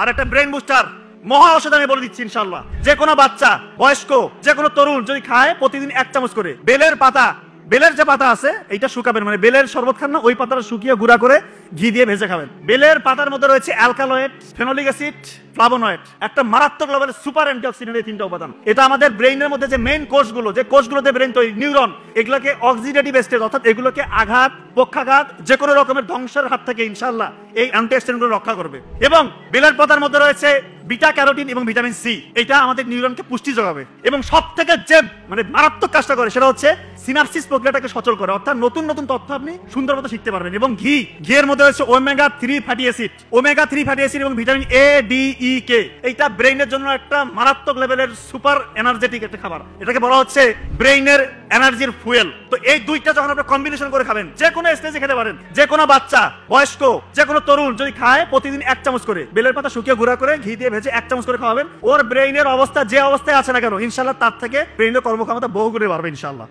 আর একটা brain booster মহা ঔষধ আমি বলে দিচ্ছি ইনশাআল্লাহ। যে কোনো বাচ্চা, বয়স্ক, যে কোনো তরুণ যদি খায় প্রতিদিন 1 চামচ করে বেলের পাতা, বেলের যে পাতা আছে এইটা শুকাবেন, মানে বেলের শরবত খান না, ওই পাতাটা শুকিয়ে গুঁড়া করে ঘি দিয়ে ভেজে খাবেন। বেলের পাতার মধ্যে রয়েছে অ্যালকালয়েড, ফেনোলিক অ্যাসিড, ফ্লাভোনয়েড, একটা মারাত্মক লেভেলের সুপার অ্যান্টিঅক্সিডেন্ট, এই 3টা উপাদান। এটা আমাদের ব্রেইনের মধ্যে যে মেইন কোষগুলো, যে কোষগুলোতে ব্রেইন তৈরি, নিউরন, এগুলোকে অক্সিডেটিভ স্টেজ অর্থাৎ এগুলোকে আঘাত, পক্ষাঘাত, যে কোনো রকমের ধ্বংসের হাত থেকে ইনশাআল্লাহ এই অ্যান্টিঅক্সিডেন্টগুলো রক্ষা করবে। এবং বেলের পাতার মধ্যে রয়েছে বিটা ক্যারোটিন এবং ভিটামিন সি, এটা আমাদের নিউরনকে পুষ্টি যোগাবে। এবং সবথেকে যে মানে মারাত্মক কাজটা করে সেটা হচ্ছে সিনাপসিস প্রক্রিয়াটাকে সচল করে, অর্থাৎ নতুন নতুন তথ্য আপনি সুন্দর মতো শিখতে পারবেন। এবং ঘিয়ের মধ্যে রয়েছে omega 3 fatty acid, omega 3 fatty acid এবং ভিটামিন এ, ডি, ই, কে। এইটা ব্রেইনের জন্য একটা মারাত্মক লেভেলের সুপার এনার্জেটিক একটা খাবার, এটাকে বলা হচ্ছে ব্রেইনের এনার্জির ফুয়েল। তো এই দুইটা যখন আপনি কম্বিনেশন করে খাবেন, যে কোনো স্টেজে খেতে পারেন, যে কোনো বাচ্চা, বয়স্ক, যে কোনো তরুণ যদি খায় প্রতিদিন 1 চামচ করে বেলের পাতা শুকিয়ে গুঁড়া করে ঘি দিয়ে ভেজে 1 চামচ করে খাওয়াবেন, ওর ব্রেইনের অবস্থা যে অবস্থায় আছে না কেন ইনশাআল্লাহ তার থেকে ব্রেইনের কর্মক্ষমতা বহু গুণে বাড়বে ইনশাআল্লাহ।